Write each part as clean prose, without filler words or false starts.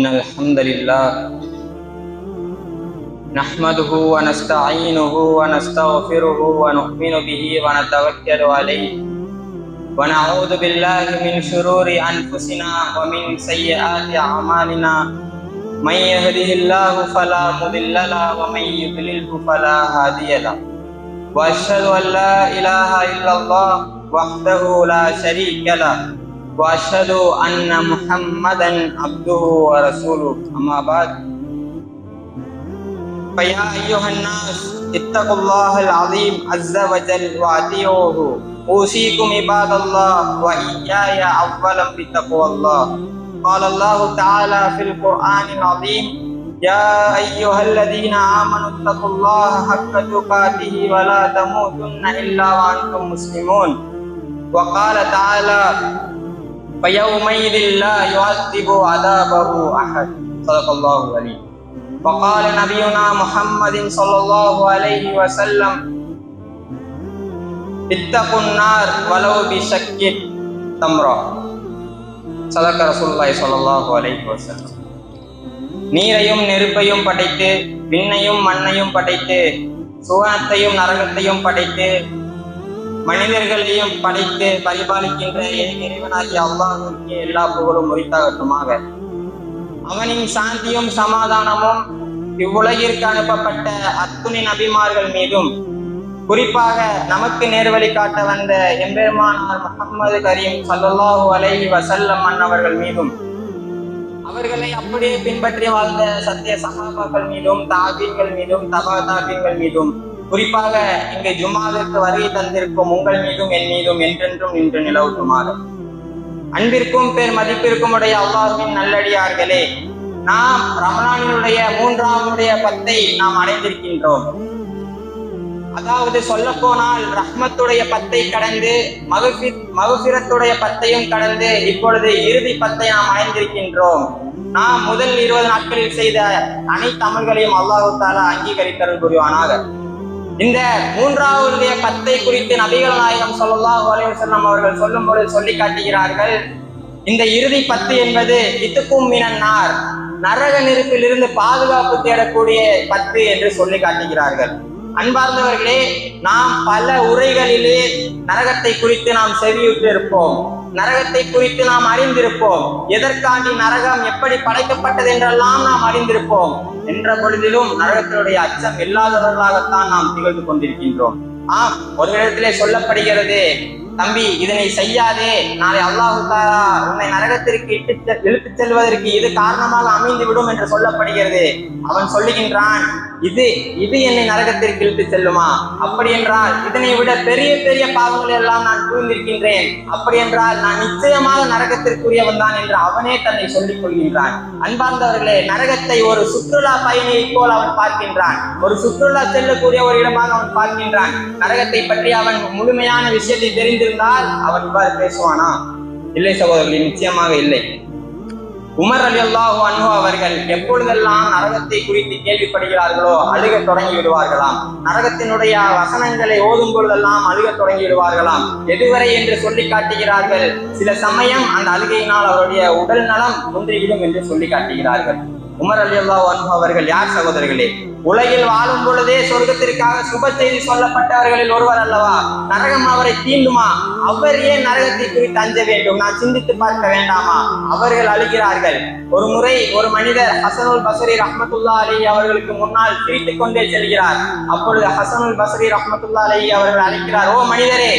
إن الحمد لله نحمده ونستعينه ونستغفره ونؤمن به ونتوكل عليه ونعوذ بالله من شرور أنفسنا ومن سيئات أعمالنا من يهده الله فلا مضل له ومن يضلله فلا هادي له وأشهد أن لا إله إلا الله وحده لا شريك له وأشهد أن محمدا عبده ورسوله أما بعد فيا أيها الناس اتقوا الله العظيم عز وجل وأطيعوه أوصيكم عباد الله وإياي أولا بتقوى الله قال الله تعالى في القرآن العظيم يا أيها الذين آمنوا اتقوا الله حق تقاته ولا تموتن إلا وأنتم مسلمون وقال تعالى فيومئذ لا يعذب عذابه أحد صدق الله العليم وقال نبينا محمد صلى الله عليه وسلم اتقوا النار ولو بشق تمرة صدق رسول الله صلى الله عليه وسلم நீரையும் நெருப்பையும் படைத்து விண்ணையும் மண்ணையும் படைத்து சுவனத்தையும் நரகத்தையும் படைத்து மனிதர்களையும் படைத்து பரிபாலிக்கின்ற இறைவனாகிய அல்லாஹ்விற்கு எல்லா புகழும் உரித்தாகட்டுமாக. அவனின் சாந்தியும் சமாதானமும் இவ்வுலகிற்கு அனுப்பப்பட்ட அத்துணை நபிமார்கள் மீதும் குறிப்பாக நமக்கு நேர்வழி காட்ட வந்த எம்பெருமானார் முஹம்மது கரீம் ஸல்லல்லாஹு அலைஹி வஸல்லம் அன்னவர்கள் மீதும் அவர்களை அப்படியே பின்பற்றி வாழ்ந்த சத்திய சஹாபாக்கள் மீதும் தாபீன்கள் மீதும் தபா தாபீன்கள் மீதும் குறிப்பாக இங்கு ஜும்மாவிற்கு வருகை தந்திருக்கும் உங்கள் மீதும் என் மீதும் என்றென்றும் நின்று நிலவுமாறு. அன்பிற்கும் பேர் மதிப்பிற்கும் உடைய அல்லாஹ்வின் நல்லடியார்களே, நாம் ரமலானினுடைய 3ஆம் பத்தை நாம் அடைந்திருக்கின்றோம். அதாவது சொல்ல போனால் ரஹ்மத்துடைய பத்தை கடந்து மகுஃபிரத்துடைய பத்தையும் கடந்து இப்பொழுது இறுதி பத்தை நாம் அடைந்திருக்கின்றோம். நாம் முதல் 20 நாட்களில் செய்த அனைத்து அமல்களையும் அல்லாஹ் தஆலா அங்கீகரித்தருள் புரிவானாக. இந்த 3ஆவது பத்தை குறித்து நபிகள் நாயகம் ஸல்லல்லாஹு அலைஹி வஸல்லம் அவர்கள் சொல்லும் பொழுது சொல்லி காட்டுகிறார்கள், இந்த இறுதி பத்து என்பது இத்துக்கும் மினன்னார், நரக நெருப்பிலிருந்து பாதுகாப்பு தேடக்கூடிய பத்து என்று சொல்லி காட்டுகிறார்கள். அன்பார்ந்தவர்களே, நாம் பல உரைகளிலே நரகத்தை குறித்து நாம் செவியுற்று இருப்போம், நரகத்தை குறித்து நாம் அறிந்திருப்போம், எதற்காண்டி நரகம் எப்படி படைக்கப்பட்டது என்றெல்லாம் நாம் அறிந்திருப்போம். என்ற பொழுதிலும் நரகத்தினுடைய அச்சம் இல்லாதவர்களாகத்தான் நாம் திகழ்ந்து கொண்டிருக்கின்றோம். ஒரு இடத்திலே சொல்லப்படுகிறது, தம்பி இதனை செய்யாதே, நாளை அல்லாஹ் தஆலா உன்னை நரகத்திற்கு இழுத்துச் செல்வதற்கு இது காரணமாக அமைந்து விடும் என்று சொல்லப்படுகிறது. அவன் சொல்லுகின்றான், இது என்னை நரகத்திற்கு இழுத்து செல்லுமா? அப்படி என்றால் இதனை விட பெரிய பெரிய பாவங்கள் எல்லாம் நான் புரிந்திருக்கின்றேன், அப்படி என்றால் நான் நிச்சயமாக நரகத்திற்குரியவன் தான் என்று அவனே தன்னை சொல்லிக் கொள்கின்றான். அன்பார்ந்தவர்களே, நரகத்தை ஒரு சுற்றுலா பயணியை போல் அவன் பார்க்கின்றான், ஒரு சுற்றுலா செல்லக்கூடிய ஒரு இடமாக அவன் பார்க்கின்றான். நரகத்தை பற்றி அவன் முழுமையான விஷயத்தை தெரிந்திருந்தால் அவன் இவ்வாறு பேசுவானா? இல்லை சகோதரர்களே, நிச்சயமாக இல்லை. உமர் ரலியல்லாஹு அன்ஹு அவர்கள் எப்பொழுதெல்லாம் நரகத்தை குறித்து கேள்விப்படுகிறார்களோ அழுக தொடங்கி விடுவார்களாம். நரகத்தினுடைய வசனங்களை ஓதும் பொழுதெல்லாம் அழுக தொடங்கி விடுவார்களாம். எதுவரை என்று சொல்லி காட்டுகிறார்கள், சில சமயம் அந்த அழுகையினால் அவருடைய உடல் நலம் குன்றிவிடும் என்று சொல்லி காட்டுகிறார்கள். உமர் ரலியல்லாஹு அன்ஹு அவர்கள் யார் சகோதரர்களே? உலகில் வாழும் பொழுதே சொர்க்கத்திற்காக சுப செய்தி சொல்லப்பட்டவர்களில் ஒருவர் அல்லவா? நரகம் அவரை தீண்டுமா? அவர் ஏன் நரகத்தை குறித்து அஞ்ச வேண்டும்? நான் சிந்தித்து பார்க்க வேண்டாமா? அவர்கள் அழுகிறார்கள். ஒரு முறை ஒரு மனிதர் ஹசனுல் பஸ்ரி ரஹ்மத்துல்லாஹி அலைஹி அவர்களுக்கு முன்னால் சிரித்துக் கொண்டே செல்கிறார். அப்பொழுது ஹசனுல் பஸ்ரி ரஹ்மத்துல்லாஹி அலைஹி அவர்கள் அழைக்கிறார், ஓ மனிதரே,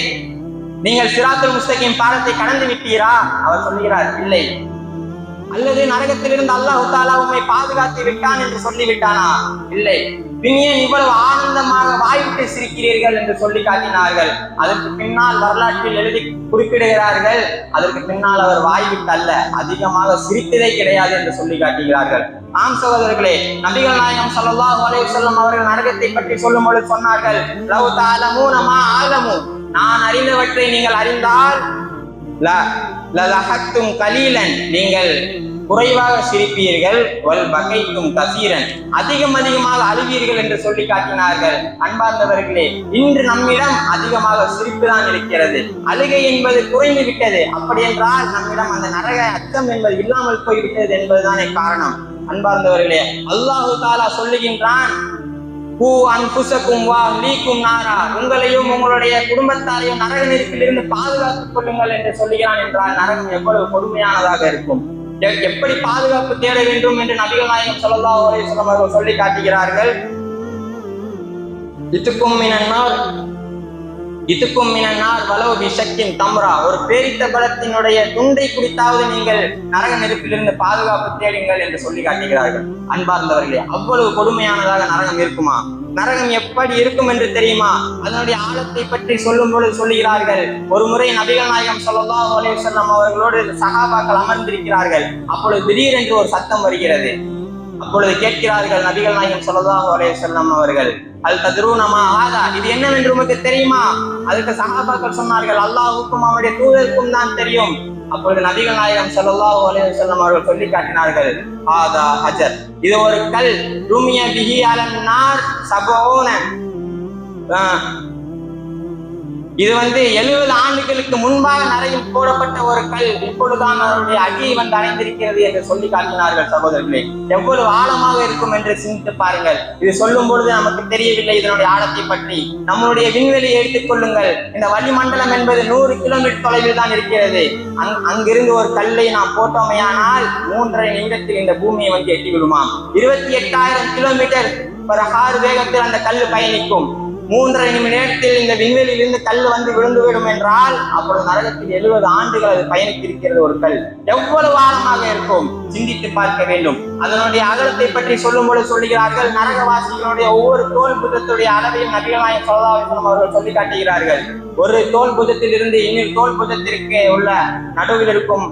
நீங்கள் சிராத்துல் முஸ்தகீம் பாலத்தை கடந்து விட்டீரா? அவர் சொல்லுகிறார், இல்லை. அல்லது நரகத்திலிருந்து அல்லாஹ் தஆலா உம்மை பாதுகாத்து விட்டான் என்று சொல்லிவிட்டானா? இல்லை. பின்னே இவ்வளவு ஆனந்தமாக வாய்விட்டு சிரிக்கிறீர்கள் என்று சொல்லி காட்டினார்கள். அதற்கு பின்னால் வரலாற்றில் எழுதி குறிப்பிடுகிறார்கள், அதற்கு பின்னால் அவர் வாய்விட்டு அல்ல, அதிகமாக சிரித்ததே கிடையாது என்று சொல்லி காட்டுகிறார்கள். ஆம் சகோதரர்களே, நபிகள் நாயகம் ஸல்லல்லாஹு அலைஹி வஸல்லம் அவர்கள் நரகத்தை பற்றி சொல்லும் பொழுது சொன்னார்கள், லவ் தஅலமூன மா அலமு, நான் அறிந்தவற்றை நீங்கள் அறிந்தால் லஹக்தும் கலீலன், நீங்கள் குறைவாக சிரிப்பீர்கள், வல் பகைக்கும் கசீரன், அதிகமாக அழுவீர்கள் என்று சொல்லி காட்டினார்கள். அன்பார்ந்தவர்களே, இன்று நம்மிடம் அதிகமாக சிரிப்பு தான் இருக்கிறது, அழுகை என்பது குறைந்து விட்டது. அப்படி என்றால் நம்மிடம் அந்த நரக அச்சம் என்பது இல்லாமல் போய்விட்டது என்பதுதானே காரணம். அன்பார்ந்தவர்களே, அல்லாஹு தாலா சொல்லுகின்றான், உங்களையும் உங்களுடைய குடும்பத்தாரையும் நரக நெருப்பிலிருந்து பாதுகாத்துக் கொள்ளுங்கள் என்று சொல்லுகிறான். என்றால் நரகம் எவ்வளவு கொடுமையானதாக இருக்கும், எப்படி பாதுகாப்பு தேட வேண்டும் என்று நபிகள் நாயகம் ஸல்லல்லாஹு அலைஹி வஸல்லம் அவர்கள் சொல்லி காட்டுகிறார்கள். இதுக்கும் மினன்னார் வலவு பிஷக்கின் தம்ரா, ஒரு பேரித்த பழத்தினுடைய துண்டை குடித்தாவது நீங்கள் நரக நெருப்பிலிருந்து பாதுகாப்பு தேடுங்கள் என்று சொல்லி காட்டுகிறார்கள். அன்பார்ந்தவர்களே, அவ்வளவு கொடுமையானதாக நரகம் இருக்குமா? நரகம் எப்படி இருக்கும் என்று தெரியுமா? அதனுடைய ஆழத்தை பற்றி சொல்லும் பொழுது சொல்லுகிறார்கள், ஒரு முறை நபிகள் நாயகம் ஸல்லல்லாஹு அலைஹி வஸல்லம் அவர்களோடு சஹாபாக்கள் அமர்ந்திருக்கிறார்கள். அப்பொழுது திடீரென்று ஒரு சத்தம் வருகிறது. அப்பொழுது கேட்கிறார்கள் நபிகள் நாயகம் ஸல்லல்லாஹு அலைஹி வஸல்லம் அவர்கள், அல் தத்ரூன மா ஹாதா, இது என்னவென்று உமக்கு தெரியுமா? அதுக்கு சஹாபாக்கள் சொன்னார்கள், அல்லாஹ்வுக்கும் அவருடைய தூதருக்கும் தான் தெரியும். அப்பொழுது நபிகள் நாயகம் ஸல்லல்லாஹு அலைஹி வஸல்லம் அவர்கள் சொல்லி காட்டினார்கள், ஹாதா ஹஜர், இது ஒரு கல், ருமிய பிஹி அலன் நார் சபஊன, இது 70 ஆண்டுகளுக்கு முன்பாக நரையில் போடப்பட்ட ஒரு கல், இப்பொழுதுதான் அவருடைய அடியை அடைந்திருக்கிறது என்று சொல்லி காட்டினார்கள். சகோதரர்களே, எவ்வளவு ஆழமாக இருக்கும் என்று சிந்தித்து பாருங்கள். இது சொல்லும் பொழுது நமக்கு தெரியவில்லை இதனுடைய ஆழத்தை பற்றி. நம்மளுடைய விண்வெளியை எடுத்துக் கொள்ளுங்கள். இந்த வளிமண்டலம் என்பது 100 கிலோமீட்டர் தொலைவில் தான் இருக்கிறது. அங்கிருந்து ஒரு கல்லை நாம் போட்டோமையானால் 3.5 நிமிடத்தில் இந்த பூமியை எட்டி விடுமாம். 28,000 கிலோமீட்டர் வேகத்தில் அந்த கல் பயணிக்கும். 3.5 நிமிடத்தில் இந்த விண்வெளியிலிருந்து கல் விழுந்து விடும் என்றால் அப்பொழுது நரகத்தில் 70 ஆண்டுகள் அது பயணித்திருக்கிறது. ஒரு கல் எவ்வளவு ஆழமாக இருக்கும், சிந்தித்து பார்க்க வேண்டும். அதனுடைய அகலத்தை பற்றி சொல்லும் பொழுது சொல்லுகிறார்கள், நரகவாசிகளுடைய ஒவ்வொரு தோல் புஜத்துடைய அளவையும் நபிகள் நாயகம் ஸல்லல்லாஹு அலைஹி வஸல்லம் அவர்கள் சொல்லி காட்டுகிறார்கள். ஒரு தோல் புஜத்தில் இருந்து இன்னொரு தோல் புஜத்திற்கு உள்ள நடுவில் இருக்கும்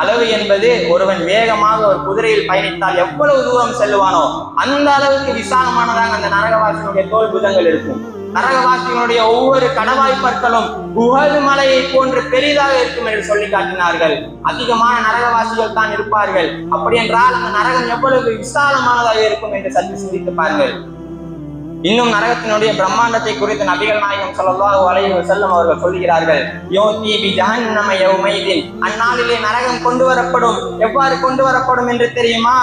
அளவு என்பது ஒருவன் வேகமாக ஒரு குதிரையில் பயணித்தால் எவ்வளவு தூரம் செல்லுவானோ அந்த அளவுக்கு விசாலமானதாக அந்த நரகவாசியினுடைய தோல் புஜங்கள் இருக்கும். நரகவாசிகளுடைய ஒவ்வொரு கடவாய் பற்களும் உஹது மலையை போன்று பெரிதாக இருக்கும் என்று சொல்லி காட்டினார்கள். அதிகமான நரகவாசிகள் தான் இருப்பார்கள். அப்படி என்றால் அந்த நரகம் எவ்வளவு விசாலமானதாக இருக்கும் என்று சற்று சிந்தித்து பாருங்கள். இன்னும் நரகத்தினுடைய பிரம்மாண்டத்தை குறித்து நபிகள் நாயகம் ஸல்லல்லாஹு அலைஹி வஸல்லம் அவர்கள் சொல்கிறார்கள், யோதி பி ஜஹன்னம யௌமைதின், அந்நாளிலே நரகம் கொண்டு வரப்படும். எவ்வாறு கொண்டு வரப்படும் என்று தெரியுமா?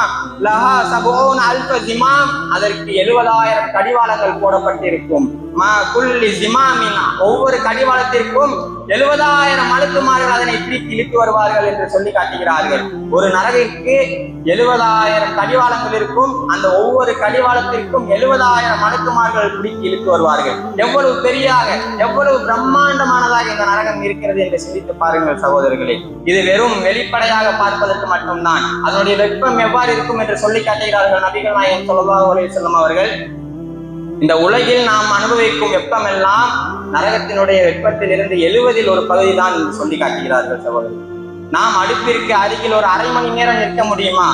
லஹா சபூன அல்ஃப ஜிமாம், அதற்கு 70,000 கடிவாளங்கள் போடப்பட்டிருக்கும். மா குல்லி ஜிமாமின், ஒவ்வொரு கடிவாளத்திற்கும் 70,000 மலக்குமார்கள் அதனை பிடித்து இழுத்து வருவார்கள் என்று சொல்லி காட்டுகிறார்கள். ஒரு நரகிற்கு 70,000 கடிவாளங்கள் இருக்கும். அந்த ஒவ்வொரு கடிவாளத்திற்கும் 70,000 மலக்குமார்கள் பிடித்து இழுத்து வருவார்கள். எவ்வளவு பெரியாக, எவ்வளவு பிரம்மாண்டமானதாக இந்த நரகம் இருக்கிறது என்று சிந்தித்து பாருங்கள் சகோதரர்களே. இது வெறும் வெளிப்படையாக பார்ப்பதற்கு மட்டும்தான். அதனுடைய வெப்பம் எவ்வாறு இருக்கும் என்று சொல்லி காட்டுகிறார்கள் நபிகள் நாயகம் ஸல்லல்லாஹு அலைஹி வஸல்லம் அவர்கள். இந்த உலகில் நாம் அனுபவிக்கும் வெப்பம் எல்லாம் நரகத்தினுடைய வெப்பத்தில் இருந்து 70 ஒரு பகுதி தான் என்று சொல்லி காட்டுகிறார்கள் சகோதரர். நாம் அடுப்பிற்கு அருகில் ஒரு அரை மணி நேரம் நிற்க முடியுமா?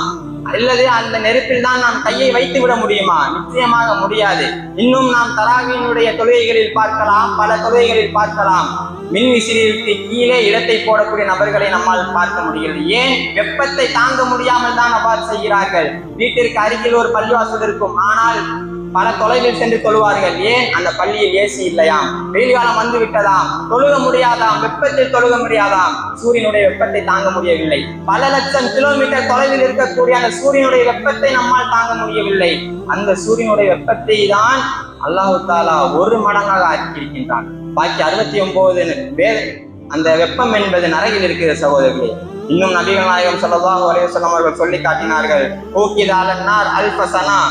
அல்லது அந்த நெருப்பில் தான் நாம் கையை வைத்து விட முடியுமா? நிச்சயமாக முடியாது. இன்னும் நாம் தராவியினுடைய தொழுகைகளில் பார்க்கலாம், பல தொழுகைகளில் பார்க்கலாம், மின் விசிறிக்கு கீழே இடத்தை போடக்கூடிய நபர்களை நம்மால் பார்க்க முடிகிறது. ஏன்? வெப்பத்தை தாங்க முடியாமல் தான் அவ்வாறு செய்கிறார்கள். வீட்டிற்கு அருகில் ஒரு பள்ளிவாசல் இருக்கும், ஆனால் பல தொலைவில் சென்று தொழுவார்கள். ஏன்? அந்த பள்ளியில் ஏசி இல்லையாம், வெயில் காலம் வந்து விட்டதாம், தொழுக முடியாதாம், வெப்பத்தில் தொழுக முடியாதாம், சூரியனுடைய வெப்பத்தை தாங்க முடியவில்லை. பல லட்சம் கிலோமீட்டர் தொலைவில் இருக்கக்கூடிய அந்த சூரியனுடைய வெப்பத்தை நம்மால் தாங்க முடியவில்லை. அந்த சூரியனுடைய வெப்பத்தை தான் அல்லாஹு தாலா 1 மடங்காக ஆக்கியிருக்கின்றான். பாக்கி 69 அந்த வெப்பம் என்பது நரகில் இருக்கிற சகோதரர்களே. இன்னும் நபிகள் நாயகம் ஸல்லல்லாஹு அலைஹி வஸல்லம் அவர்கள் சொல்லி காட்டினார்கள், ஊகிதாலன்னார் அல்ஃப ஸனா,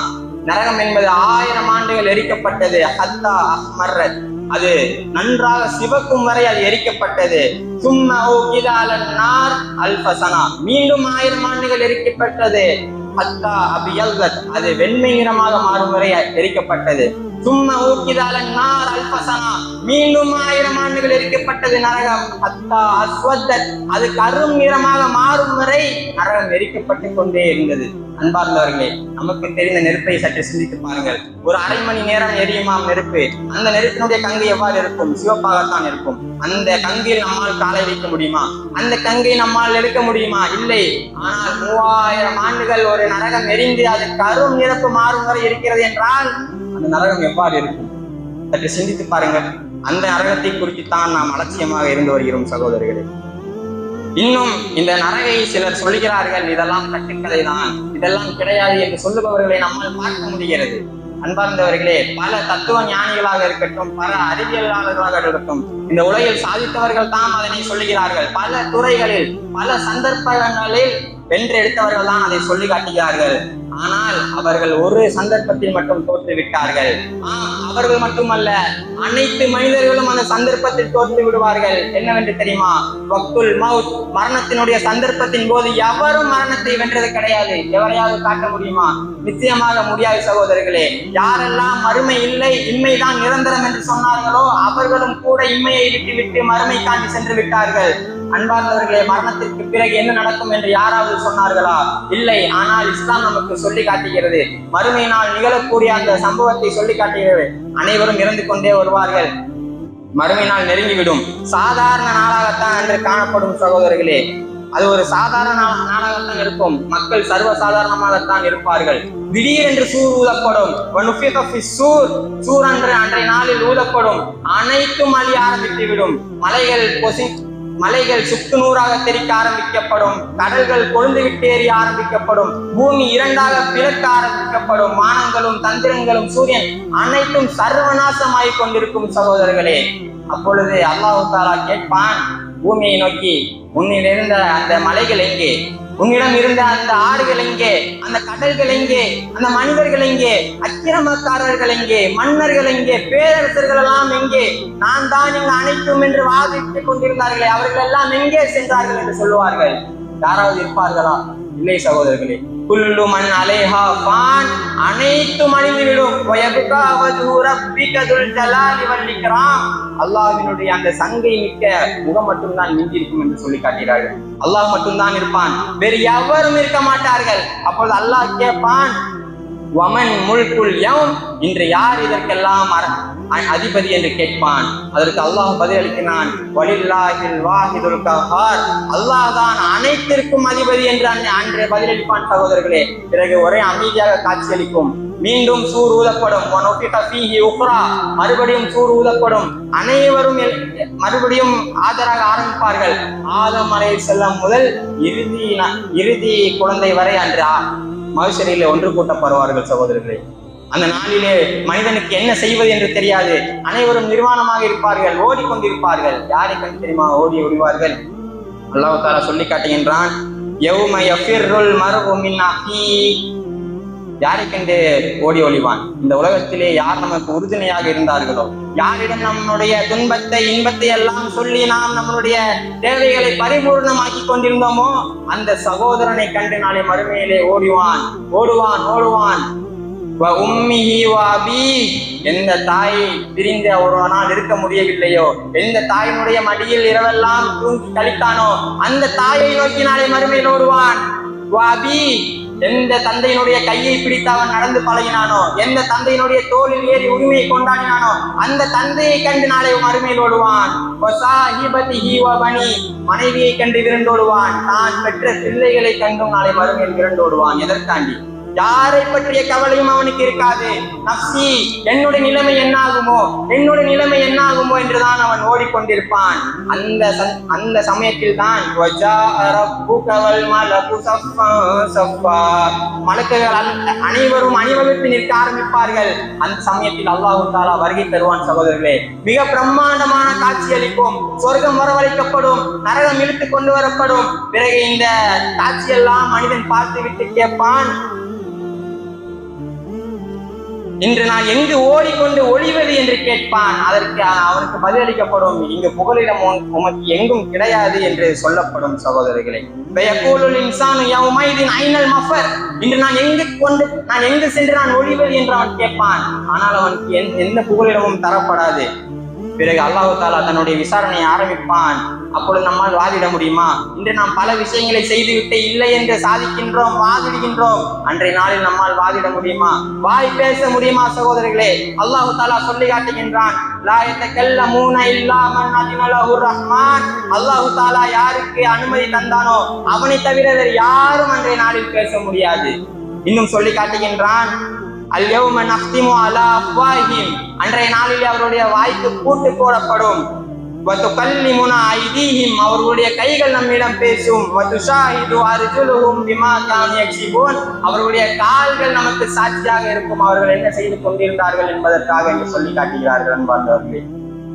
நரகம் என்பது 1000 ஆண்டுகள் எரிக்கப்பட்டது. ஹத்தா அஹ்மர்ரத், அது நன்றாக சிவக்கும் வரை அது எரிக்கப்பட்டது. சும்ம ஊகிதாலன்னார் அல்ஃப ஸனா, மீண்டும் 1000 ஆண்டுகள் எரிக்கப்பட்டது. ஹத்தா அபியல்கத், அது வெண்மை நிறமாக மாறும் வரை எரிக்கப்பட்டது. சும்ம ஊகிதாலன்னார் அல்ஃப ஸனா, மீண்டும் 1000 ஆண்டுகள் எரிக்கப்பட்டது நரகம். ஹத்தா அஸ்வத்தத், அது கரும் நிறமாக மாறும் வரை நரகம் எரிக்கப்பட்டு கொண்டே இருந்தது. அன்பார்ந்தவர்களே, நமக்கு தெரிந்த நெருப்பை சற்று சிந்தித்து பாருங்கள். ஒரு அரை மணி நேரம் எரியுமாம் நெருப்பு. அந்த நெருப்பினுடைய கங்கை எவ்வாறு இருக்கும்? சிவப்பாகத்தான் இருக்கும். அந்த கங்கையில் நம்மால் காலை வைக்க முடியுமா? அந்த கங்கை நம்மால் எடுக்க முடியுமா? இல்லை. ஆனால் 3000 ஆண்டுகள் ஒரு நரகம் எரிந்து அது கரும் நிரப்பு மாறும் வரை இருக்கிறது என்றால் அந்த நரகம் எவ்வாறு இருக்கும்? சற்று சிந்தித்து பாருங்கள். அந்த நரகத்தை குறித்துத்தான் நாம் அலட்சியமாக இருந்து வருகிறோம் சகோதரர்களே. இன்னும் இந்த நரகை சிலர் சொல்கிறார்கள், இதெல்லாம் கட்டுக்கதை தான், இதெல்லாம் கிடையாது என்று சொல்லுபவர்களை நம்மால் பார்க்க முடிகிறது. அன்பார்ந்தவர்களே, பல தத்துவ ஞானிகளாக இருக்கட்டும், பல அறிவியலாளர்களாக இருக்கட்டும், இந்த உலகில் சாதித்தவர்கள் தான் அதனை சொல்லுகிறார்கள். பல துறைகளில் பல சந்தர்ப்பங்களில் வென்றெடுத்தவர்கள் தான் அதை சொல்லி காட்டுகிறார்கள். ஆனால் அவர்கள் ஒரு சந்தர்ப்பத்தில் மட்டும் தோற்று விட்டார்கள். அவர்கள் மட்டுமல்ல, அனைத்து மனிதர்களும் அந்த சந்தர்ப்பத்தில் தோற்று விடுவார்கள். என்னவென்று தெரியுமா? வக்துல் மவுத், மரணத்தினுடைய சந்தர்ப்பத்தின் போது எவரும் மரணத்தை வென்றது கிடையாது. எவரையாவது காட்ட முடியுமா? நிச்சயமாக முடியாது சகோதரர்களே. யாரெல்லாம் மறுமை இல்லை, இன்மைதான் நிரந்தரம் என்று சொன்னார்களோ அவர்களும் கூட இன்மையை விட்டுவிட்டு மறுமை காண்டி சென்று விட்டார்கள். அன்பார்ந்தவர்களே, மரணத்திற்கு பிறகு என்ன நடக்கும் என்று யாராவது சொன்னார்களா? இல்லை. ஆனால் இஸ்லாம் நமக்கு சொல்லி காட்டுகிறது. மறுமை நாள் நிகழக்கூடிய அந்த சம்பவத்தை சொல்லி காட்டுகிறது. அனைவரும் இறந்து கொண்டே வருவார்கள். மறுமை நாள் நெருங்கிவிடும். சாதாரண நாளாகத்தான் என்று காணப்படும் சகோதரர்களே. அது ஒரு சாதாரண நாளாகத்தான் இருக்கும். மக்கள் சர்வ சாதாரணமாகத்தான் இருப்பார்கள். திடீரென்று சூர் ஊதப்படும். சூர் அன்றைய நாளில் ஊதப்படும். அனைத்தும் அழிய ஆரம்பித்து விடும். மலைகள் சுக்கு நூறாக தெரிக்க ஆரம்பிக்கப்படும். கடல்கள் கொழுந்து விட்டு எறிய ஆரம்பிக்கப்படும். பூமி இரண்டாக பிளக்க ஆரம்பிக்கப்படும். வானங்களும் தந்திரங்களும் சூரியன் அனைத்தும் சர்வநாசமாய் கொண்டிருக்கும் சகோதரர்களே. அப்பொழுது அல்லாஹ் தஆலா கேட்பான் பூமியை நோக்கி, உன்னில் இருந்த அந்த மலைகள் எங்கே? உன்னிடம் இருந்த அந்த ஆறுகள் எங்கே? அந்த கடல்கள் எங்கே? அந்த மனிதர்கள் எங்கே? அக்கிரமக்காரர்கள் எங்கே? மன்னர்கள் எங்கே? பேரரசர்கள் எல்லாம் எங்கே? நான் தான் இங்கு அனைத்தும் என்று வாதிட்டுக் கொண்டிருந்தார்களே, அவர்கள் எல்லாம் எங்கே சென்றார்கள் என்று சொல்லுவார்கள். யாராவது இருப்பார்களா? இல்லை சகோதரர்களே. குல்லு மன் அலைஹா ஃபான், அனைத்தும் அழிந்துவிடும். வயபுகா வஜ்ஹு ரப்பிக துல் ஜலாலி வல் இக்ராம், அல்லாஹ்வினுடைய அந்த சங்கை மிக்க முகம் மட்டும்தான் மிஞ்சி இருக்கும் என்று சொல்லி காட்டுகிறார்கள். அல்லாஹ் மட்டும்தான் இருப்பான், வேறு எவரும் இருக்க மாட்டார்கள். அப்பொழுது அல்லாஹ் கேட்பான், வமன் முல்குல் யௌம், இன்று யார் இதற்கெல்லாம் அதிபதி என்று கேட்பான். அதற்கு அல்லாஹ் பதிலளிக்கிறான், வலில்லாஹில் வாஹிதுல் கஹார், அல்லாஹ் தான் அனைத்திற்கும் அதிபதி என்று அன்று பதிலளிப்பான் சகோதரர்களே. பிறகு ஒரே அமைதியாக காட்சியளிக்கும். மீண்டும் சூர் ஊதப்படும். மறுபடியும் சூர் ஊதப்படும். அனைவரும் மறுபடியும் ஆஜராக ஆரம்பிப்பார்கள். ஆதம் அலைஹிஸ்ஸலாம் முதல் இறுதி குழந்தை வரை அன்று மஹ்ஷரிலே ஒன்று கூட்டப்படுவார்கள் சகோதரர்களே. அந்த நாளிலே மனிதனுக்கு என்ன செய்வது என்று தெரியாது. அனைவரும் நிர்வாணமாக இருப்பார்கள், ஓடிக்கொண்டிருப்பார்கள். யாரை கண்டு தெரியுமா ஓடி ஒளிவார்கள்? அல்லாஹ் தஆலா சொல்லி காட்டுகின்றான், யௌம யஃபிர்ருல் மர்உ மின் அஹீ, யாரை கண்டு ஓடி ஒளிவான்? இந்த உலகத்திலே யார் நமக்கு உறுதுணையாக இருந்தார்களோ, யாரிடம் நம்முடைய துன்பத்தை இன்பத்தை எல்லாம் சொல்லி நாம் நம்மளுடைய தேவைகளை பரிபூர்ணமாக்கி கொண்டிருந்தோமோ அந்த சகோதரனை கண்டு நாளை மறுமையிலே ஓடுவான். எந்த தாயை பிரிந்த ஒருவனால் இருக்க முடியவில்லையோ, எந்த தாயினுடைய மடியில் இரவெல்லாம் தூங்கி கழித்தானோ அந்த தாயை நோக்கி நாளை மறுமையில் ஓடுவான். எந்த தந்தையினுடைய கையை பிடித்து அவன் நடந்து பழகினானோ, எந்த தந்தையினுடைய தோளில் ஏறி உரிமையை கொண்டாடினானோ அந்த தந்தையை கண்டு நாளை மறுமையில் ஓடுவான். மனைவியை கண்டு விரண்டோடுவான். தான் பெற்ற பிள்ளைகளை கண்டும் நாளை மறுமையில் விரண்டோடுவான். எதற்காண்டி? யாரை பற்றிய கவலையும் அவனுக்கு இருக்காது. நப்சி, என்னுடைய நிலைமை என்ன ஆகுமோ என்றுதான் அவன் ஓடிக்கொண்டிருப்பான். அந்த சமயத்தில் தான் மலக்குகள் அனைவரும் அணிவகுத்து நிற்க ஆரம்பிப்பார்கள். அந்த சமயத்தில் அல்லாஹ் தஆலா வருகை தருவான் சகோதரர்களே. மிக பிரம்மாண்டமான காட்சி அளிக்கும். சொர்க்கம் வரவழைக்கப்படும், நரகம் இழுத்து கொண்டு வரப்படும். பிறகு இந்த காட்சியெல்லாம் மனிதன் பார்த்து விட்டு கேட்பான், இன்று நான் எங்கு ஓடிக்கொண்டு ஒளிவது என்று கேட்பான். அதற்கு அவனுக்கு பதிலளிக்கப்படும், இங்கு புகலிடம் உமக்கு எங்கும் கிடையாது என்று சொல்லப்படும் சகோதரர்களே. இன்று நான் எங்கு சென்று நான் ஒளிவது என்று அவன் கேட்பான். ஆனால் அவனுக்கு எந்த புகலிடமும் தரப்படாது. பிறகு அல்லாஹ் தஆலா தன்னுடைய விசாரணையை ஆரம்பிப்பான். அப்பொழுது நம்மால் வாதிட முடியுமா? இன்று நாம் பல விஷயங்களை செய்துவிட்டு இல்லை என்று சாதிக்கின்றோம், வாதிடுகின்றோம். அன்றைய நாளில் நம்மால் வாதிட முடியுமா? வாய் பேச முடியுமா? சகோதரர்களே, அல்லாஹ் தஆலா சொல்லி காட்டுகின்றான், லா யதகல்லமூன இல்லா மன் அஸின லஹு ரஹ்மான். அல்லாஹ் தஆலா யாருக்கு அனுமதி தந்தானோ அவனை தவிர வேறு யாரும் அன்றைய நாளில் பேச முடியாது. இன்னும் சொல்லி காட்டுகின்றான், அல்யௌம நக்திமு அலா அஃப்வாஹிம். அன்றைய நாளில் அவருடைய வாய்க்கு பூட்டு போடப்படும். வதுகல்லிமுனா ஐதீஹிம். அவர்களுடைய கைகள் நம்மிடம் பேசும். வதுஷாஹிது அர்ஜுலுஹும் பிமா கானூ யக்ஸிபூன். அவர்களுடைய கால்கள் நமக்கு சாட்சியாக இருக்கும், அவர்கள் என்ன செய்து கொண்டிருந்தார்கள் என்பதற்காக என்று சொல்லி காட்டுகிறார்கள். அன்பார்ந்தவர்களே,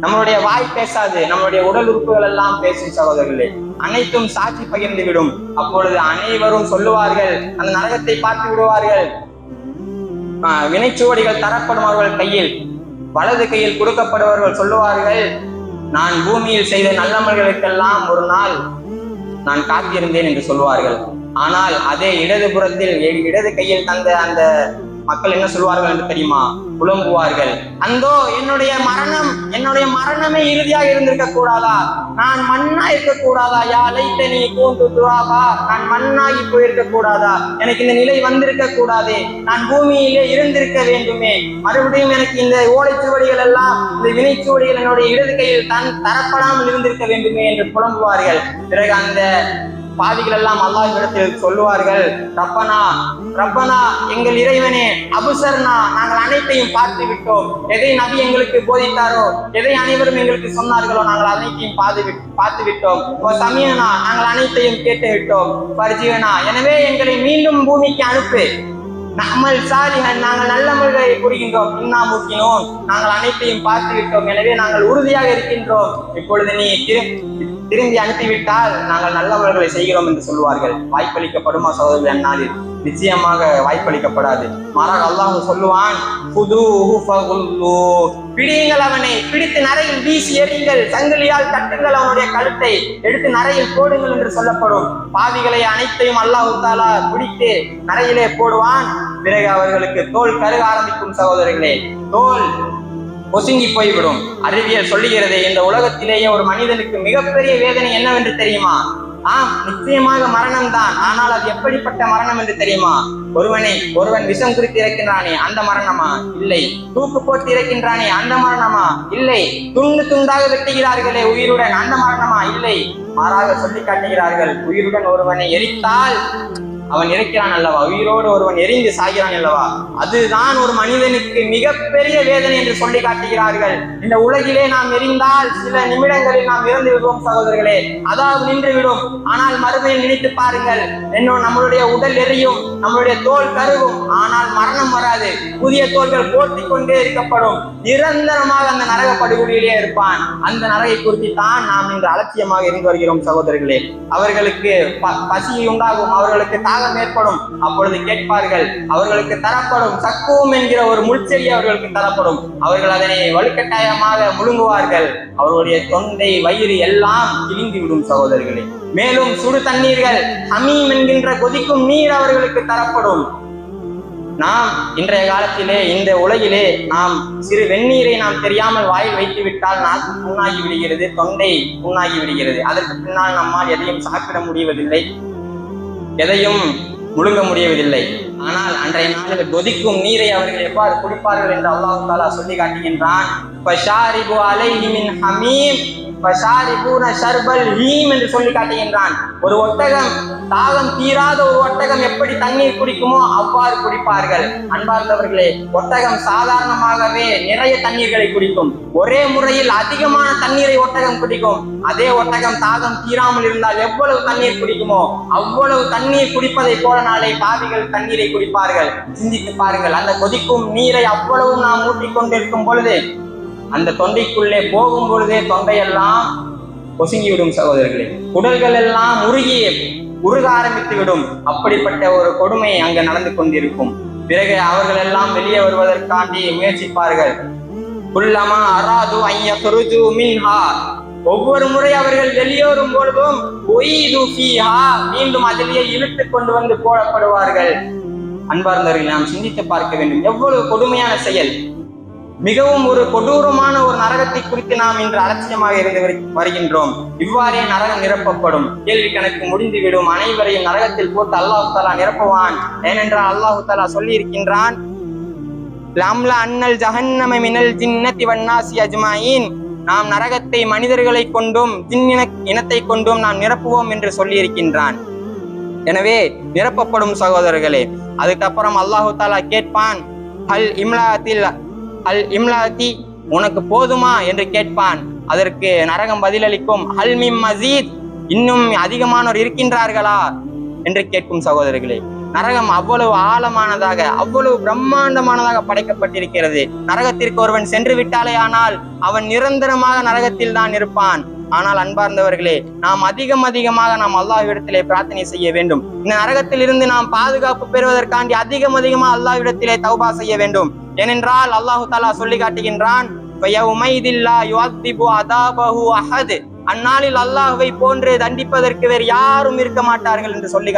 நம்மளுடைய வாய் பேசாது, நம்மளுடைய உடல் உறுப்புகள் எல்லாம் பேசும் சகோதரர்களே. அனைத்தும் சாட்சி பகிர்ந்து விடும். அப்பொழுது அனைவரும் சொல்லுவார்கள், அந்த நரகத்தை பார்த்து விடுவார்கள். வினைச்சுவடிகள் தரப்படும் அவர்கள் கையில், வலது கையில் கொடுக்கப்படுபவர்கள் சொல்லுவார்கள், நான் பூமியில் செய்த நல்லமல்களுக்கெல்லாம் ஒரு நாள் நான் காத்திருந்தேன் என்று சொல்லுவார்கள். ஆனால் அதே இடதுபுறத்தில் இடது கையில் தந்த அந்த மக்கள் என்ன சொல்வார்கள் என்று தெரியுமா? புலம்புவார்கள், அந்தோ என்னுடைய மரணமே இறுதியாக இருந்திருக்க கூடாதா? நான் மண்ணா இருக்க கூடாதா? யா லைத்தனி கூந்து துராபா. நான் மண்ணாகி போயிருக்க கூடாதா? எனக்கு இந்த நிலை வந்திருக்க கூடாதே. நான் பூமியிலே இருந்திருக்க வேண்டுமே. மறுபடியும் எனக்கு இந்த ஓலைச்சுவடிகள் எல்லாம், இந்த வினைச்சுவடிகள் என்னுடைய இடது கையில் தரப்படாமல் இருந்திருக்க வேண்டுமே என்று புலம்புவார்கள். பிறகு அந்த பாவிகள் எல்லாம் அல்லாஹ்விடத்தில் சொல்லுவார்கள், ரப்பனா எங்கள் இறைவனே, அபுசர்னா நாங்கள் அனைத்தையும் பார்த்து விட்டோம். எதை நபி எங்களுக்கு போதித்தாரோ, எதை அனைவரும் எங்களுக்கு சொன்னார்களோ நாங்கள் அனைத்தையும் பார்த்து விட்டோம். சமீனா நாங்கள் அனைத்தையும் கேட்டு விட்டோம். பரிஜீவனா எனவே எங்களை மீண்டும் பூமிக்கு அனுப்பு. நமல் சாலிஹன் நாங்கள் நல்லமல்களை புரிகின்றோம். இன்னா முக்கினோம் நாங்கள் அனைத்தையும் பார்த்து விட்டோம். எனவே நாங்கள் உறுதியாக இருக்கின்றோம். இப்பொழுது நீ திரும்பி அனுப்பிவிட்டால் நாங்கள் நல்லவர்களை செய்கிறோம் என்று சொல்லுவார்கள். வாய்ப்பளிக்கப்படுமா சகோதரர்கள்? அந்நாளில் நிச்சயமாக வாய்ப்பளிக்கப்படாது. மாறாக அல்லாஹ் சொல்லுவான், பிடியுங்கள், அவனை பிடித்து நரையில் வீசி எறியுங்கள், சங்கிலியால் கட்டுங்கள், அவனுடைய கழுத்தை எடுத்து நரையில் போடுங்கள் என்று சொல்லப்படும். பாவிகளை அனைத்தையும் அல்லாஹ் தஆலா பிடித்து நரையிலே போடுவான். பிறகு அவர்களுக்கு தோல் கருக ஆரம்பிக்கும் சகோதரர்களே, தோல் ஒசுங்கி போய்விடும். அறிவியல் சொல்லுகிறது, இந்த உலகத்திலேயே ஒரு மனிதனுக்கு மிகப்பெரிய வேதனை என்னவென்று தெரியுமா? நிச்சயமாக மரணம் தான். ஆனால் அது எப்படிப்பட்ட மரணம் என்று தெரியுமா? ஒருவன் விஷம் குறித்து இறக்கின்றானே அந்த மரணமா? இல்லை. தூக்கு போட்டு இறக்கின்றானே அந்த மரணமா? இல்லை. துண்டு துண்டாக வெட்டுகிறார்களே உயிருடன், அந்த மரணமா? இல்லை. மாறாக சொல்லி காட்டுகிறார்கள், உயிருடன் ஒருவனை எரித்தால் அவன் இறக்கிறான் அல்லவா, உயிரோடு ஒருவன் எரிந்து சாகிறான் அல்லவா, அதுதான் ஒரு மனிதனுக்கு மிகப்பெரிய வேதனை என்று சொல்லி காட்டுகிறார்கள். இந்த உலகிலே நாம் எரிந்தால் சில நிமிடங்களில் நாம் இறந்து விடுவோம் சகோதரர்களே, அதாவது நின்று விடும். ஆனால் மறுமையில் நினைத்து பாருங்கள், இன்னும் நம்மளுடைய உடல் எரியும், நம்மளுடைய தோல் கருவும், ஆனால் மரணம் வராது. புதிய தோள்கள் போர்த்தி கொண்டே இருக்கப்படும். நிரந்தரமாக அந்த நரக படுகொலியிலே இருப்பான். அந்த நரகை குறித்து தான் நாம் இன்று அலட்சியமாக இருந்து வருகிறோம் சகோதரர்களே. அவர்களுக்கு பசி உண்டாகும், அவர்களுக்கு ஏற்படும். அப்பொழுது கேட்பார்கள், அவர்களுக்கு தரப்படும் சக்குவம் என்கிற ஒரு முள்செடி அவர்களுக்கு தரப்படும். அவர்கள் அதனை வலுக்கட்டாயமாக முழுங்குவார்கள். அவர்களுடைய தொண்டை வயிறு எல்லாம் கிழிந்து விடும் சகோதரர்களே. மேலும் சுடு தண்ணீர்கள், ஹமீம் என்கின்ற கொதிக்கும் நீர் அவர்களுக்கு தரப்படும். நாம் இன்றைய காலத்திலே இந்த உலகிலே நாம் சிறு வெந்நீரை நாம் தெரியாமல் வாயில் வைத்து விட்டால் நாக்கு புண்ணாகி விடுகிறது, தொண்டை புண்ணாகி விடுகிறது. அதற்கு பின்னால் நம்மால் எதையும் சாப்பிட முடிவதில்லை, எதையும் முழுங்க முடியவில்லை. ஆனால் அன்றைய நாளில் கொதிக்கும் நீரை அவர்கள் எவ்வாறு குடிப்பார்கள் என்று அல்லாஹ் தஆலா சொல்லி காட்டுகின்றான். ஃபஷாரிபு அலைஹி மின் ஹமீம் ஃபஷாரிபூன ஷர்பல் ஹீம் என்று சொல்லி காட்டுகின்றான். ஒரு ஒட்டகம், தாகம் தீராத ஒரு ஒட்டகம் எப்படி தண்ணீர் குடிக்குமோ அவ்வாறு குடிப்பார்கள். அன்பார்ந்தவர்களே, ஒட்டகம் சாதாரணமாகவே நிறைய தண்ணீர்களை குடிக்கும். ஒரே முறையில் அதிகமான தண்ணீரை ஒட்டகம் குடிக்கும். அதே ஒட்டகம் தாகம் தீராமல் இருந்தால் எவ்வளவு தண்ணீர் குடிக்குமோ அவ்வளவு தண்ணீர் குடிப்பதை போல நாளை பாவிகள் தண்ணீரை குடிப்பார்கள். சிந்தித்து பாருங்கள், அந்த கொதிக்கும் நீரை அவ்வளவு நாம் ஊற்றிக் கொண்டிருக்கும் பொழுது அந்த தொண்டைக்குள்ளே போகும் பொழுதே தொண்டையெல்லாம் ஒசுங்கிவிடும் சகோதரர்களே. குடல்கள் எல்லாம் உருக ஆரம்பித்து விடும். அப்படிப்பட்ட ஒரு கொடுமை அங்கு நடந்து கொண்டிருக்கும். பிறகு அவர்கள் எல்லாம் வெளியே வருவதற்காண்டி முயற்சிப்பார்கள். குல்லமா அராது ஐய குருஜு மின்ஹா, ஒவ்வொரு முறை அவர்கள் வெளியேறும் பொழுதும் மீண்டும் அதிலேயே இழுத்து கொண்டு வந்து போடப்படுவார்கள். அன்பார்ந்தவர்கள், நாம் சிந்தித்து பார்க்க வேண்டும், எவ்வளவு கொடுமையான செயல். மிகவும் ஒரு கொடூரமான ஒரு நரகத்தை குறித்து நாம் இன்று அலட்சியமாக இருந்து வருகின்றோம். இவ்வாறே நரகம் நிரப்பப்படும். கேள்வி கணக்கு முடிந்துவிடும். அனைவரையும் நரகத்தில் போட்டு அல்லாஹு தஆலா நிரப்புவான். ஏனென்றால் அல்லாஹு தஆலா சொல்லி இருக்கின்றான், லம்லா அன்னல் ஜஹன்னம மினல் ஜின்னதி வன்னாசி அஜ்மாயின், நாம் நரகத்தை மனிதர்களை கொண்டும் ஜின் இனத்தை கொண்டும் நாம் நிரப்புவோம் என்று சொல்லி இருக்கின்றான். எனவே நிரப்பப்படும் சகோதரர்களே. அதுக்கப்புறம் அல்லாஹு தஆலா கேட்பான், அல் இம்லாத்தி, உனக்கு போதுமா என்று கேட்பான். அதற்கு நரகம் பதிலளிக்கும், ஹல் மிம் மசீத், இன்னும் அதிகமானோர் இருக்கின்றார்களா என்று கேட்கும் சகோதரர்களே. நரகம் அவ்வளவு ஆழமானதாக, அவ்வளவு பிரம்மாண்டமானதாக படைக்கப்பட்டிருக்கிறது. நரகத்திற்கு ஒருவன் சென்று விட்டாலே ஆனால் அவன் நிரந்தரமாக நரகத்தில் தான் இருப்பான். ஆனால் அன்பார்ந்தவர்களே, நாம் அதிகமாக நாம் அல்லாஹ்விடத்திலே பிரார்த்தனை செய்ய வேண்டும். இந்த நரகத்தில் இருந்து நாம் பாதுகாப்பு பெறுவதற்காண்டி அதிகமா அல்லாஹ்விடத்திலே தௌபா செய்ய வேண்டும். ஏனென்றால் அல்லாஹு தஆலா சொல்லி காட்டுகின்றான், அந்நாளில் அல்லாஹ்வை போன்று தண்டிப்பதற்கு வேறு யாரும் இருக்க மாட்டார்கள் என்று சொல்லி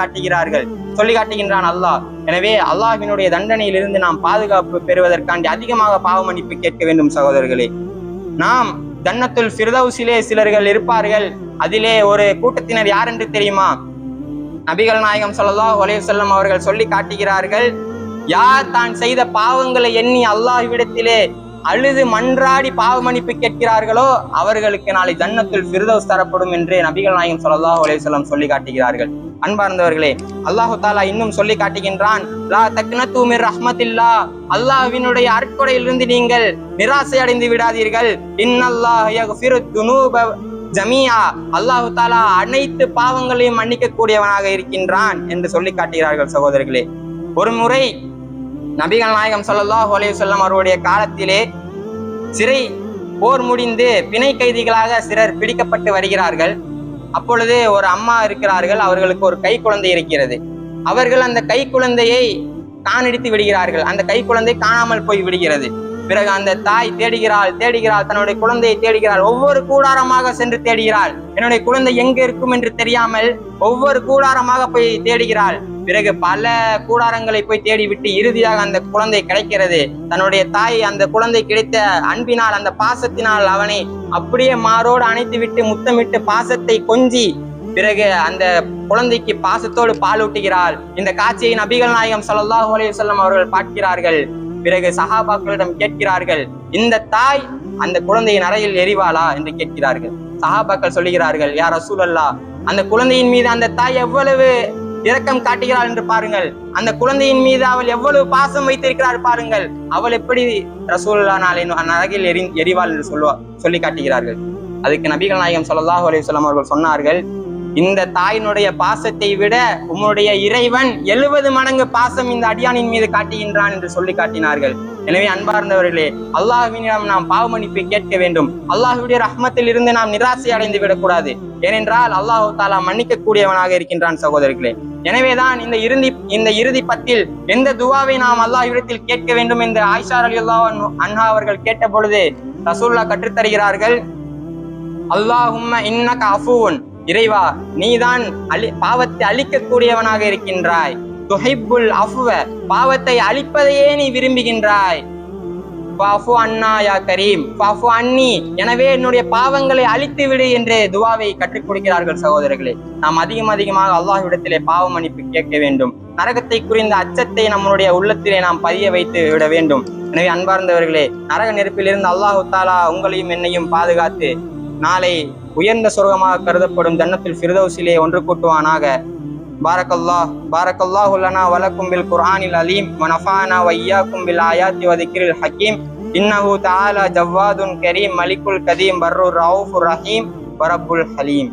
காட்டுகின்றான் அல்லாஹ். எனவே அல்லாஹ்வினுடைய தண்டனையில் இருந்து நாம் பாதுகாப்பு பெறுவதற்காண்டி அதிகமாக பாவ மன்னிப்பு கேட்க வேண்டும் சகோதரர்களே. நாம் ஜன்னத்துல் ஃபிர்தௌஸிலே சிலர்கள் இருப்பார்கள். அதிலே ஒரு கூட்டத்தினர் யார் என்று தெரியுமா? நபிகள் நாயகம் ஸல்லல்லாஹு அலைஹி வஸல்லம் அவர்கள் சொல்லி காட்டுகிறார்கள், யார் தான் செய்த பாவங்களை எண்ணி அல்லாஹ்விடத்திலே அழுது மன்றாடி பாவ மன்னிப்பு கேட்கிறார்களோ அவர்களுக்கு நாளை ஜன்னத்துல் ஃபிர்தௌஸ் தரப்படும் என்று நபிகள் நாயகம் ஸல்லல்லாஹு அலைஹி வஸல்லம் சொல்லி காட்டுகிறார்கள். அன்பார்ந்தவர்களே, அல்லாஹு தஆலா இன்னும் சொல்லி காட்டுகின்றான், லா தக்னது மிர் ரஹ்மத்தில்லாஹ், அல்லாஹ்வினுடைய அருட்கொடையிலிருந்து நீங்கள் நிராசை அடைந்து விடாதீர்கள். இன்னல்லாஹ் யக்ஃபிருத் துனூப ஜமீஆ, அல்லாஹு தஆலா அனைத்து பாவங்களையும் மன்னிக்க கூடியவனாக இருக்கின்றான் என்று சொல்லி காட்டுகிறார்கள் சகோதரர்களே. ஒரு முறை நபிகள் நாயகம் ஸல்லல்லாஹு அலைஹி வஸல்லம் அவருடைய காலத்திலே சிறை போர் முடிந்து பிணை கைதிகளாக சிலர் பிடிக்கப்பட்டு வருகிறார்கள். அப்பொழுது ஒரு அம்மா இருக்கிறார்கள், அவர்களுக்கு ஒரு கை குழந்தை இருக்கிறது. அவர்கள் அந்த கை குழந்தையை காணடித்து விடுகிறார்கள். அந்த கை குழந்தை காணாமல் போய் விடுகிறது. பிறகு அந்த தாய் தேடுகிறாள், தன்னுடைய குழந்தையை தேடுகிறாள். ஒவ்வொரு கூடாரமாக சென்று தேடுகிறாள். என்னுடைய குழந்தை எங்க இருக்கும் என்று தெரியாமல் ஒவ்வொரு கூடாரமாக போய் தேடுகிறாள். பிறகு பல கூடாரங்களை போய் தேடிவிட்டு இறுதியாக அந்த குழந்தை கிடைக்கிறது. தன்னுடைய தாய் அந்த குழந்தை கிடைத்த அன்பினால், அந்த பாசத்தினால் அவனை அப்படியே மாரோடு அணைத்து விட்டு முத்தமிட்டு பாசத்தை கொஞ்சி பிறகு அந்த குழந்தைக்கு பாசத்தோடு பாலூட்டுகிறாள். இந்த காட்சியை நபிகள் நாயகம் ஸல்லல்லாஹு அலைஹி வஸல்லம் அவர்கள் பார்க்கிறார்கள். பிறகு சஹாபாக்களிடம் கேட்கிறார்கள், இந்த தாய் அந்த குழந்தையின் அறையில் எரிவாளா என்று கேட்கிறார்கள். சஹாபாக்கள் சொல்லுகிறார்கள், யா ரசூலல்லாஹ், அந்த குழந்தையின் மீது அந்த தாய் எவ்வளவு இரக்கம் காட்டுகிறாள் என்று பாருங்கள். அந்த குழந்தையின் மீது அவள் எவ்வளவு பாசம் வைத்திருக்கிறாள் பாருங்கள். அவள் எப்படி ரசூலுல்லாஹ் நாளை நரகில் எரிவாள் என்று சொல்லி காட்டுகிறார்கள். அதுக்கு நபிகள் நாயகம் ஸல்லல்லாஹு அலைஹி வஸல்லம் அவர்கள் சொன்னார்கள், இந்த தாயினுடைய பாசத்தை விட உம்முடைய இறைவன் 70 மடங்கு பாசம் இந்த அடியானின் மீது காட்டுகின்றான் என்று சொல்லி காட்டினார்கள். எனவே அன்பார்ந்தவர்களே, அல்லாஹ்விடம் நாம் பாவ மன்னிப்பை கேட்க வேண்டும். அல்லாஹ்வுடைய ரஹ்மத்தில் இருந்து நாம் நிராசை அடைந்து விடக்கூடாது. ஏனென்றால் அல்லாஹு தஆலா மன்னிக்க கூடியவனாக இருக்கின்றான் சகோதரர்களே. எனவேதான் இந்த இறுதி பத்தில் எந்த துவாவை நாம் அல்லாஹ்விடத்தில் கேட்க வேண்டும் என்று ஆயிஷா ரலியல்லாஹு அன்ஹா அவர்கள் கேட்ட பொழுது ரசூலுல்லாஹ் கற்றுத்தருகிறார்கள், அல்லாஹும்ம இன்னக அஃபூன், இறைவா நீதான் பாவத்தை அழிக்க கூடியவனாக இருக்கின்றாய். துஹிப்புல் அஃப்வ, பாவத்தை அழிப்பதையே நீ விரும்புகின்றாய். ஃபஃபு அன்னா யா கரீம், ஃபஃபு அன்னி, எனவே என்னுடைய பாவங்களை அழித்து விடு என்று துவாவை கற்றுக் கொடுக்கிறார்கள் சகோதரர்களே. நாம் அதிகமாக அல்லாஹ்விடத்திலே பாவ மன்னிப்பு கேட்க வேண்டும். நரகத்தை குறிந்த அச்சத்தை நம்முடைய உள்ளத்திலே நாம் பதிய வைத்து விட வேண்டும். எனவே அன்பார்ந்தவர்களே, நரக நெருப்பிலிருந்து அல்லாஹு தஆலா உங்களையும் என்னையும் பாதுகாத்து நாளை உயர்ந்த சொர்க்கமாக கருதப்படும் ஜன்னத்துல் ஃபிர்தௌஸிலே ஒன்று கூட்டுவானாக. பாரக்கல்லாஹு லனா வலக்கும் பில் குர்ஆனில் அலீம் வ நஃபஅனா வ இய்யாக்கும் பில் ஆயாத்தி வ திக்ரில் ஹக்கீம். இன்னஹு தஆலா ஜவ்வாதுன் கரீம் மலிக்குல் கதீம் பர்ருர் ரவுஃபுர் ரஹீம் வ ரப்புல் ஹலீம்.